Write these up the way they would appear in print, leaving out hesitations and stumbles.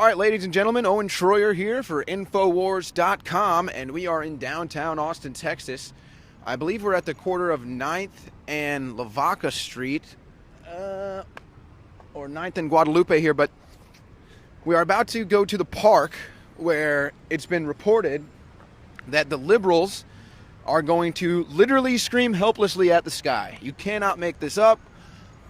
All right, ladies and gentlemen, Owen Shroyer here for Infowars.com, and we are in downtown Austin, Texas. I believe we're at the corner of 9th and Lavaca Street, or 9th and Guadalupe here, but we are about to go to the park where it's been reported that the liberals are going to literally scream helplessly at the sky. You cannot make this up.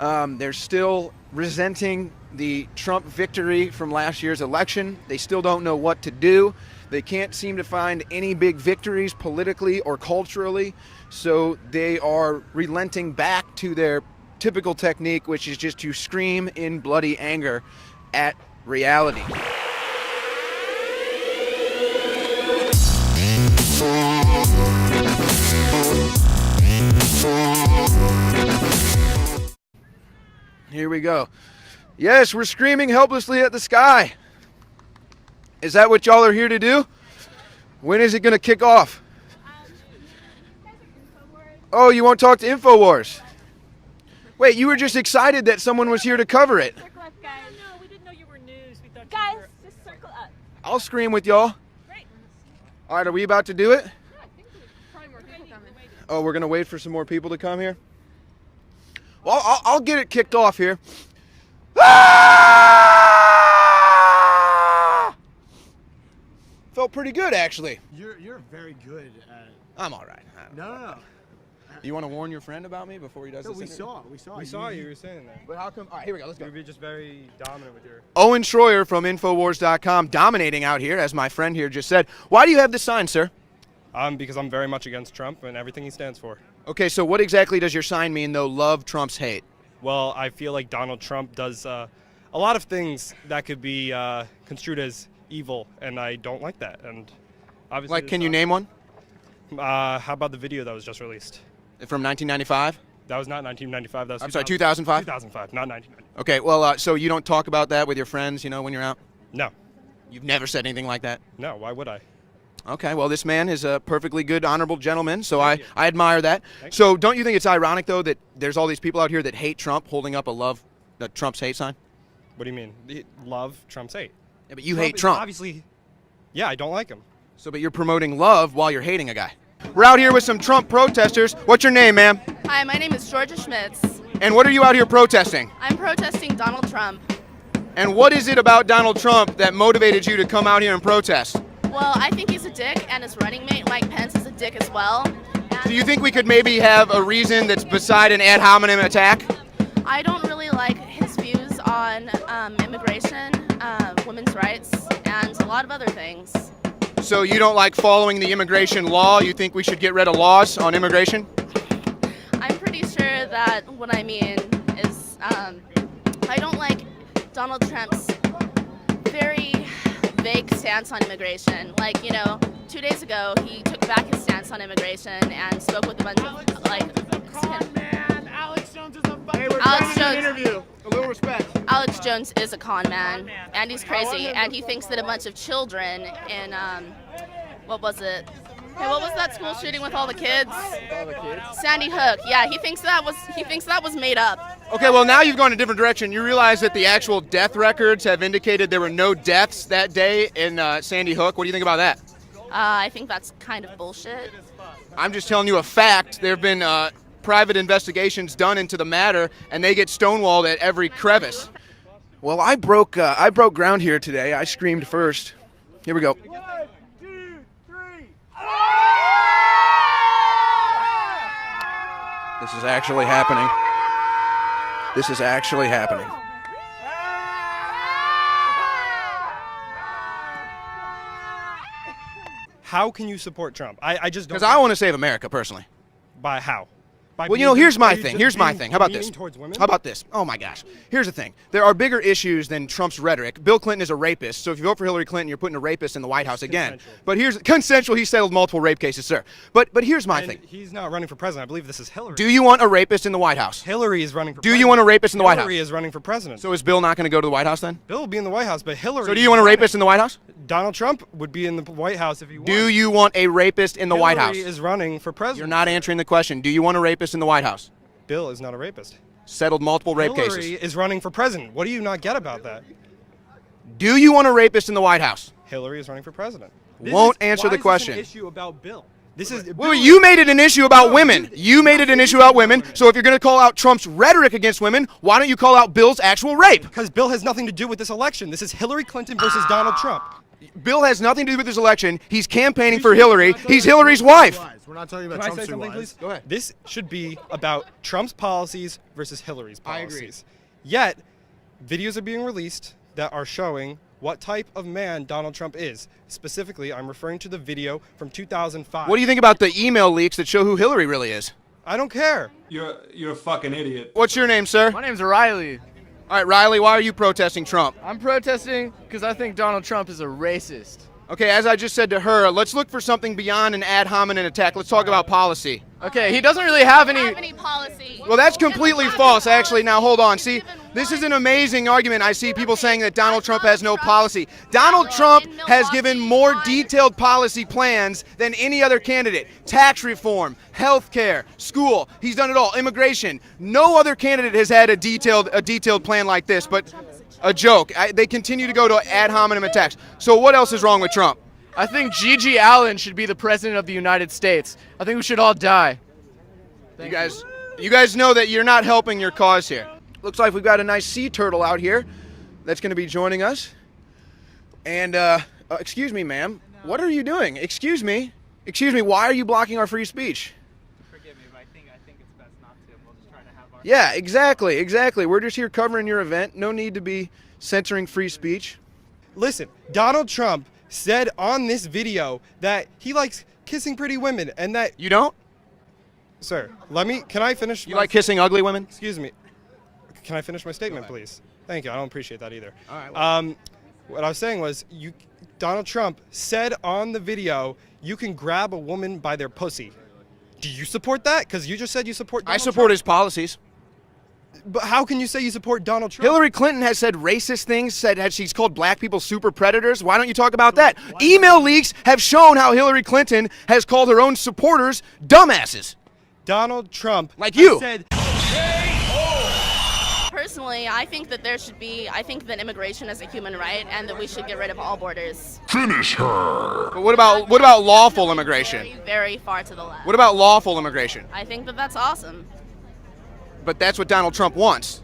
They're still resenting the Trump victory from last year's election. They still don't know what to do. They can't seem to find any big victories politically or culturally, so they are relenting back to their typical technique, which is just to scream in bloody anger at reality. Here we go. Yes, we're screaming helplessly at the sky. Is that what y'all are here to do? When is it going to kick off? Oh, you won't talk to Infowars? Wait, you were just excited that someone was here to cover it. Circle up, guys. No, we didn't know you were news. We thought Guys, you were... just circle up. I'll scream with y'all. Great. All right, are we about to do it? Yeah, I think there's probably more people coming. Oh, we're going to wait for some more people to come here? Well, I'll get it kicked off here. Ah! Felt pretty good, actually. You're very good at... I'm all right. No. You want to warn your friend about me before he does No, this? we interview? saw. We saw you were saying that. But how come? All right, here we go. Let's go. You would be just very dominant with your... Owen Shroyer from Infowars.com, dominating out here, as my friend here just said. Why do you have this sign, sir? Because I'm very much against Trump and everything he stands for. Okay, so what exactly does your sign mean, though? Love Trump's hate. Well, I feel like Donald Trump does a lot of things that could be construed as evil, and I don't like that. And obviously, Like, can you name one? How about the video that was just released? From 1995? That was not 1995. That was I'm sorry, 2005? 2005, not 1995. Okay, well, so you don't talk about that with your friends, when you're out? No. You've never said anything like that? No, why would I? Okay, well, this man is a perfectly good, honorable gentleman, so I you. admire that. Thank So don't you think it's ironic, though, that there's all these people out here that hate Trump holding up a love Trump's hate sign? What do you mean? Love Trump's hate. Yeah, but you hate Trump. Obviously, yeah, I don't like him. So, but you're promoting love while you're hating a guy. We're out here with some Trump protesters. What's your name, ma'am? Hi, my name is Georgia Schmitz. And what are you out here protesting? I'm protesting Donald Trump. And what is it about Donald Trump that motivated you to come out here and protest? Well, I think he's a dick, and his running mate, Mike Pence, is a dick as well. Do you think we could maybe have a reason that's beside an ad hominem attack? I don't really like his views on immigration, women's rights, and a lot of other things. So you don't like following the immigration law? You think we should get rid of laws on immigration? I'm pretty sure that what I mean is I don't like Donald Trump's very vague stance on immigration. Like, 2 days ago, he took back his stance on immigration and spoke with a bunch of, Alex Jones is a fucking... Alex Jones. Interview. A little respect. Alex Jones is a con man, and he's crazy, and he thinks that a bunch of children in, what was it? Hey, what was that school shooting with all the kids? Sandy Hook. Yeah, he thinks that was made up. Okay, well, now you've gone a different direction. You realize that the actual death records have indicated there were no deaths that day in Sandy Hook. What do you think about that? I think that's kind of bullshit. I'm just telling you a fact. There have been private investigations done into the matter, and they get stonewalled at every crevice. Well, I broke ground here today. I screamed first. Here we go. 1, 2, 3. This is actually happening. This is actually happening. How can you support Trump? I just don't... Because I want to save America, personally. By how? By Well, being- here's my are you thing. just Here's my being thing. How about mean this? towards women? How about this? Oh, my gosh. Here's the thing. There are bigger issues than Trump's rhetoric. Bill Clinton is a rapist, so if you vote for Hillary Clinton, you're putting a rapist in the White House again. Consensual. But here's consensual. He settled multiple rape cases, sir. But here's my And thing. he's not running for president. I believe this is Hillary. Do you want a rapist in the White House? Hillary is running for Do president. you want a rapist in the White House? Hillary is running for president. So is Bill not going to go to the White House then? Bill will be in the White House, but Hillary... So do you want a rapist in the White House? Donald Trump would be in the White House if he won. Do you want a rapist in the White House? Hillary is running for president. You're not answering the question. Do you want a rapist in the White House? Bill is not a rapist. Settled multiple rape Hillary cases. is running for president. What do you not get about that? Do you want a rapist in the White House? Hillary is running for president. Won't answer the question. Why is this an issue about Bill? This is Well, you made it an issue about women. You made it an issue about women. So if you're going to call out Trump's rhetoric against women, why don't you call out Bill's actual rape? Because Bill has nothing to do with this election. This is Hillary Clinton versus Donald Trump. Bill has nothing to do with this election. He's campaigning for Hillary. He's Hillary's wife. We're not talking about Can I Trump's say something, please? Go ahead. This should be about Trump's policies versus Hillary's I agree. policies. Yet, videos are being released that are showing what type of man Donald Trump is. Specifically, I'm referring to the video from 2005. What do you think about the email leaks that show who Hillary really is? I don't care. You're a fucking idiot. What's your name, sir? My name's Riley. All right, Riley, why are you protesting Trump? I'm protesting because I think Donald Trump is a racist. Okay, as I just said to her, let's look for something beyond an ad hominem attack. Let's talk about policy. Okay, he doesn't really have Have any. any policy. Well, that's completely false, actually. Now, hold on. See, this is an amazing argument. I see people saying that Donald Trump has no policy. Donald Trump has given more detailed policy plans than any other candidate. Tax reform, health care, school. He's done it all. Immigration. No other candidate has had a detailed plan like this, but a joke. They continue to go to ad hominem attacks. So what else is wrong with Trump? I think Gigi Allen should be the president of the United States. I think we should all die. You guys know that you're not helping your cause here. Looks like we've got a nice sea turtle out here that's going to be joining us. And, excuse me, ma'am. What are you doing? Excuse me. Excuse me, why are you blocking our free speech? Forgive me, but I think it's best not to. We'll just try to have our... Yeah, exactly. We're just here covering your event. No need to be censoring free speech. Listen, Donald Trump said on this video that he likes kissing pretty women and that... You don't? Sir, can I finish? You like kissing ugly women? Excuse me. Can I finish my statement, please? Thank you. I don't appreciate that either. All right, well. What I was saying was, Donald Trump said on the video, you can grab a woman by their pussy. Do you support that? Because you just said you support Donald I support Trump. his policies. But how can you say you support Donald Trump? Hillary Clinton has said racist things, said she's called black people super predators. Why don't you talk about that? Email leaks have shown how Hillary Clinton has called her own supporters dumbasses. Donald Trump Like you. said... Personally, I think that I think that immigration is a human right and that we should get rid of all borders. But what about lawful immigration? Very, very far to the left. What about lawful immigration? I think that that's awesome. But that's what Donald Trump wants.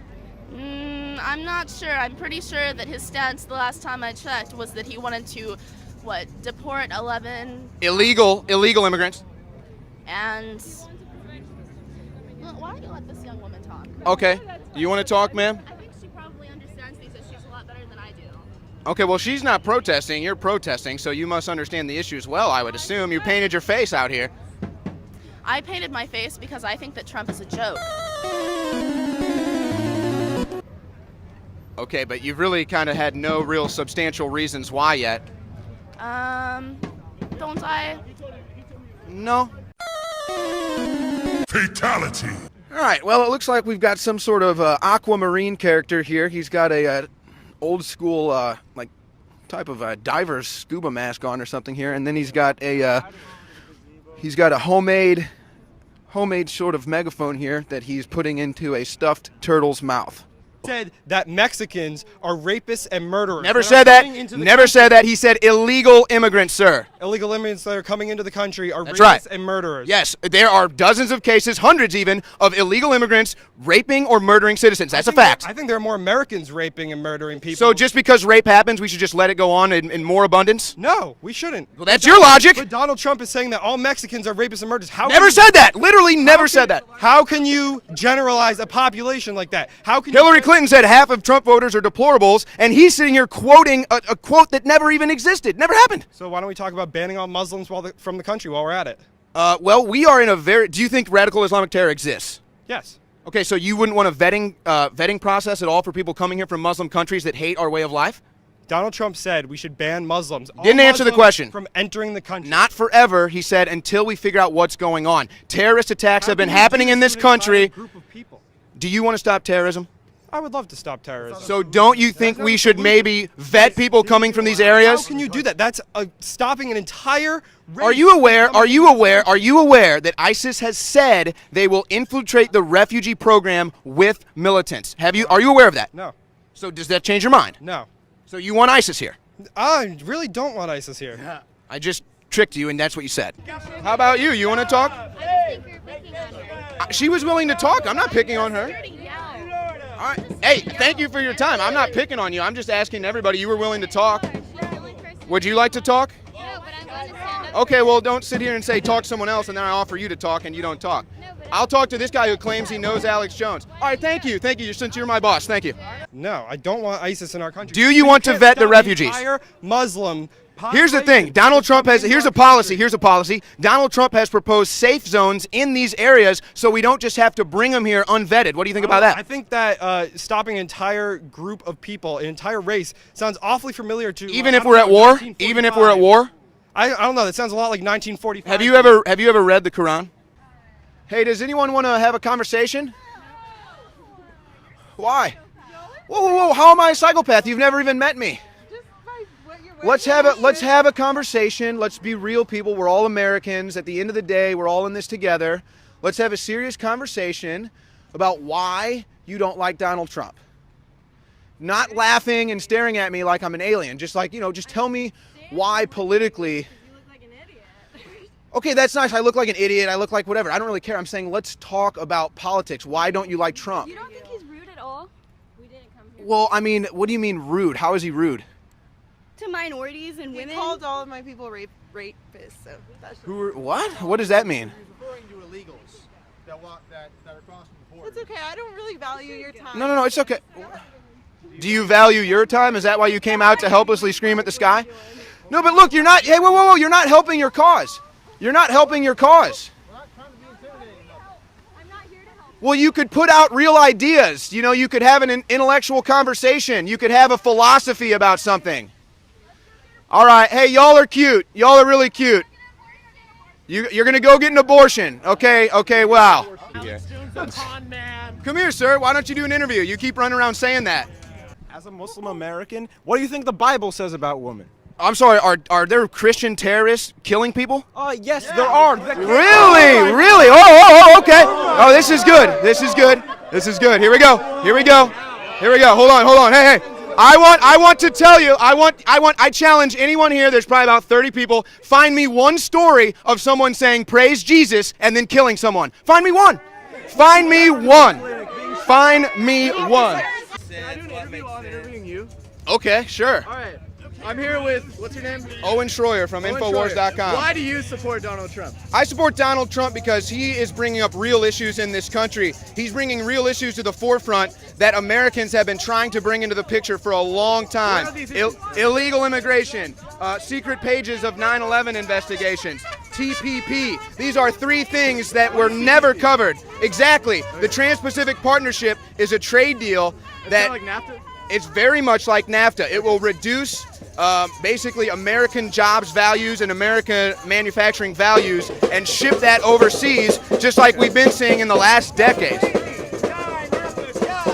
I'm not sure. I'm pretty sure that his stance the last time I checked was that he wanted to, deport 11 Illegal immigrants. and... Why don't you let this young woman talk? Okay. You want to talk, ma'am? I think she probably understands these issues a lot better than I do. Okay, well, she's not protesting. You're protesting, so you must understand the issues well, I would assume. You painted your face out here. I painted my face because I think that Trump is a joke. Okay, but you've really kind of had no real substantial reasons why yet. Don't I? No. Fatality. All right, well, it looks like we've got some sort of aquamarine character here. He's got a old school, type of diver's scuba mask on or something here, and then he's got a homemade sort of megaphone here that he's putting into a stuffed turtle's mouth. Said that Mexicans are rapists and murderers. Never They're said that. coming into the Never country. said that. He said illegal immigrants, sir. Illegal immigrants that are coming into the country are That's rapists right. and murderers. Yes, there are dozens of cases, hundreds even, of illegal immigrants raping or murdering citizens. That's a fact. I think there are more Americans raping and murdering people. So just because rape happens, we should just let it go on in more abundance? No, we shouldn't. Well, that's your logic. But Donald Trump is saying that all Mexicans are rapists and murderers. How Never can- said that. Literally never said that. How can you generalize a population like that? How can Hillary Clinton said half of Trump voters are deplorables, and he's sitting here quoting a quote that never even existed. Never happened. So why don't we talk about banning all Muslims from the country while we're at it? Well, we are in a very... Do you think radical Islamic terror exists? Yes. Okay, so you wouldn't want a vetting process at all for people coming here from Muslim countries that hate our way of life? Donald Trump said we should ban Muslims. all Didn't answer the Muslims question. From entering the country. Not forever, he said, until we figure out what's going on. Terrorist attacks How have been can you do happening in to this an entire country. Group of people? Do you want to stop terrorism? I would love to stop terrorism. So don't you think we should maybe vet people coming from these areas? How can you do that? That's stopping an entire race. Are you aware that ISIS has said they will infiltrate the refugee program with militants? Are you aware of that? No. So does that change your mind? No. So you want ISIS here? I really don't want ISIS here. I just tricked you, and that's what you said. How about you? You want to talk? She was willing to talk. I'm not picking on her. All right. Hey, thank you for your time. I'm not picking on you. I'm just asking everybody. You were willing to talk. Would you like to talk? Okay, well, don't sit here and say talk to someone else, and then I offer you to talk, and you don't talk. I'll talk to this guy who claims he knows Alex Jones. All right, thank you. Thank you, since you're my boss. Thank you. No, I don't want ISIS in our country. Do you want to can't vet the stop refugees? entire Muslim Here's the population thing. Donald from Trump has, coming here's to a our policy. country. Here's a policy. Donald Trump has proposed safe zones in these areas so we don't just have to bring them here unvetted. What do you think about that? I think that stopping an entire group of people, an entire race, sounds awfully familiar to. Even if we're at war? Even if we're at war? I don't know. That sounds a lot like 1945. Have you ever read the Quran? Hey, does anyone want to have a conversation? Why? Whoa, whoa, whoa! How am I a psychopath? You've never even met me. Let's have a conversation. Let's be real people. We're all Americans. At the end of the day, we're all in this together. Let's have a serious conversation about why you don't like Donald Trump. Not laughing and staring at me like I'm an alien. Just like, just tell me why politically. You look like an idiot. Okay, that's nice. I look like an idiot. I look like whatever. I don't really care. I'm saying let's talk about politics. Why don't you like Trump? You don't think he's rude at all? We didn't come here. Well, I mean, what do you mean rude? How is he rude? To minorities and women. He called all of my people rapists, so that's What? What does that mean? Referring to illegals that are crossing the border. it's okay. I don't really value your time. No, it's okay. Do you value your time? Is that why you came out to helplessly scream at the sky? No, but look, you're not. Hey, whoa, whoa, whoa! You're not helping your cause. You're not helping your cause. I'm not here to help. Well, you could put out real ideas. You could have an intellectual conversation. You could have a philosophy about something. All right. Hey, y'all are cute. Y'all are really cute. You're going to go get an abortion. Okay, wow. Alex Jones, a con man. Come here, sir. Why don't you do an interview? You keep running around saying that. As a Muslim American, what do you think the Bible says about women? I'm sorry, are there Christian terrorists killing people? Yes, there are. Really? Really? Oh, okay. Oh, this is good. This is good. This is good. Here we go. Hold on. Hey. I want to tell you, I challenge anyone here, there's probably about 30 people, find me one story of someone saying praise Jesus and then killing someone. Find me one. Find me one. Can I do an interview on interviewing you? Okay, sure. All right. I'm here with, what's your name? Owen Shroyer from Infowars.com. Why do you support Donald Trump? I support Donald Trump because he is bringing up real issues in this country. He's bringing real issues to the forefront that Americans have been trying to bring into the picture for a long time. What are these issues? Illegal immigration, secret pages of 9/11 investigations, TPP. These are three things that were never covered. Exactly. The Trans-Pacific Partnership is a trade deal that It's kind of like NAFTA? it's very much like NAFTA. It will reduce basically American jobs values and American manufacturing values and ship that overseas, just like we've been seeing in the last decade.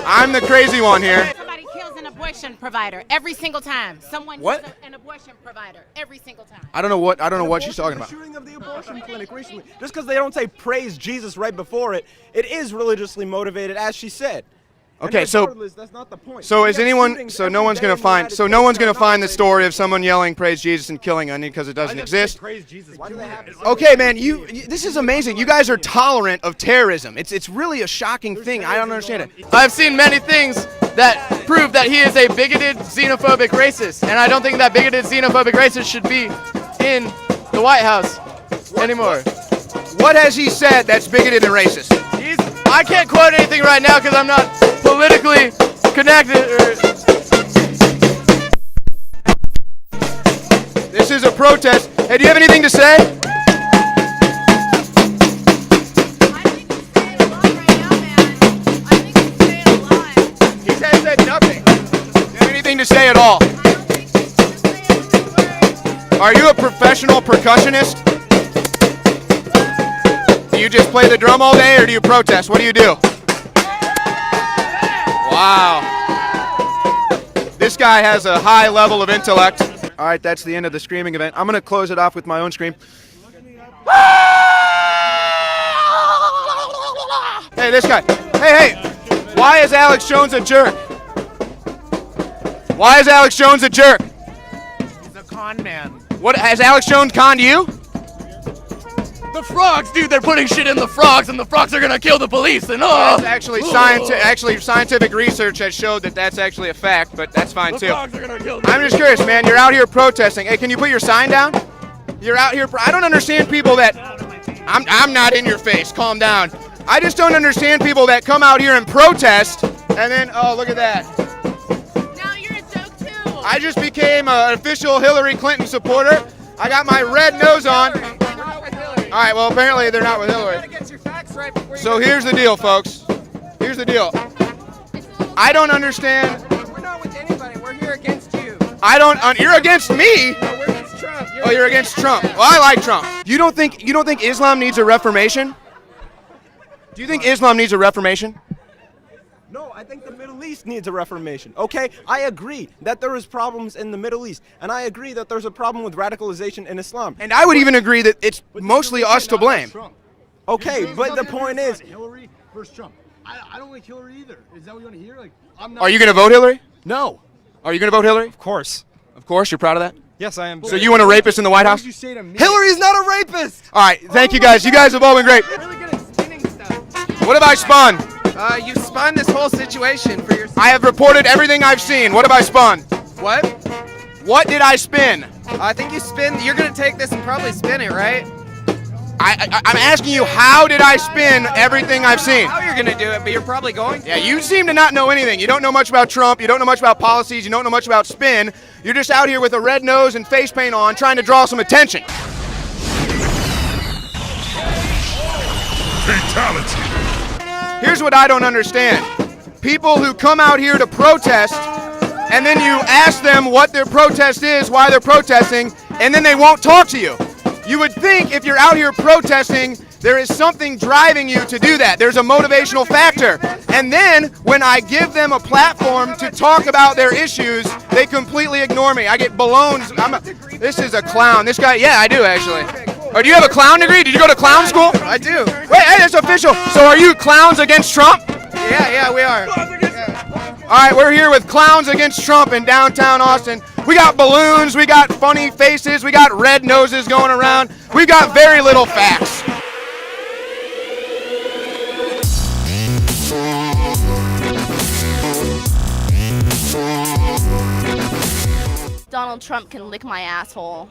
I'm the crazy one here. Somebody kills an abortion provider every single time. Someone What? kills an abortion provider every single time. I don't know what she's talking The about. shooting of the abortion clinic recently. Just because they don't say praise Jesus right before it, it is religiously motivated, as she said. And Okay, so regardless, that's not the point. so We is have anyone shootings so every no one's day gonna in the find United so no States one's that gonna are not find the related. story of someone yelling praise Jesus and killing onion because it doesn't exist. Praise Jesus. Why do they have Okay, man, this is amazing. You guys are tolerant of terrorism. It's really a shocking thing. I don't understand it. I've seen many things that prove that he is a bigoted, xenophobic racist, and I don't think that bigoted, xenophobic racist should be in the White House anymore. What has he said that's bigoted and racist? I can't quote anything right now because I'm not politically connected. This is a protest. Hey, do you have anything to say? He has said nothing. Do you have anything to say at all? Are you a professional percussionist? Do you just play the drum all day or do you protest? What do you do? Wow. This guy has a high level of intellect. All right, that's the end of the screaming event. I'm going to close it off with my own scream. Hey, this guy. Hey. Why is Alex Jones a jerk? Why is Alex Jones a jerk? He's a con man. What has Alex Jones conned you? The frogs, dude, they're putting shit in the frogs, and the frogs are gonna kill the police. And That's actually scientific research has showed that that's actually a fact, but that's fine too. frogs are gonna kill the I'm just curious, man. You're out here protesting. Hey, can you put your sign down? You're out here. I don't understand people that. I'm not in your face. Calm down. I just don't understand people that come out here and protest, and then look at that. Now you're a joke too. I just became an official Hillary Clinton supporter. I got my red nose on. All right, well, apparently they're not with Hillary. So here's the deal, folks. Here's the deal. I don't understand. We're not with anybody. We're here against you. You're against me? No, we're against Trump. You're against Trump. Well, I like Trump. You don't think Islam needs a reformation? Do you think Islam needs a reformation? No, I think the Middle East needs a reformation. Okay, I agree that there is problems in the Middle East, and I agree that there's a problem with radicalization in Islam. And I would even agree that it's mostly us to blame. Okay, but the point is, Hillary versus Trump. I don't like Hillary either. Is that what you want to hear? Like, I'm not. Are you going to vote Hillary? no. Are you going to vote Hillary? Of course. Of course, you're proud of that? Yes, I am. So you want a rapist in the White What House? did you say to me? Hillary's not a rapist. All right, thank you guys. You guys have all been great. Really good at spinning stuff. What have I spun? You spun this whole situation for yourself. I have reported everything I've seen. What have I spun? What? What did I spin? I think you're gonna take this and probably spin it, right? I'm asking you, how did I spin everything I've seen? How you're gonna do it, but you're probably going to. Yeah, you seem to not know anything. You don't know much about Trump. You don't know much about policies. You don't know much about spin. You're just out here with a red nose and face paint on trying to draw some attention. Fatality. Here's what I don't understand. People who come out here to protest, and then you ask them what their protest is, why they're protesting, and then they won't talk to you. You would think if you're out here protesting, there is something driving you to do that. There's a motivational factor. And then when I give them a platform to talk about their issues, they completely ignore me. I get balloons. This is a clown. This guy, yeah, I do actually. Or do you have a clown degree? Did you go to clown school? I do. Wait, hey, that's official. So are you clowns against Trump? Yeah, we are. All right, we're here with Clowns Against Trump in downtown Austin. We got balloons, we got funny faces, we got red noses going around. We've got very little facts. Donald Trump can lick my asshole.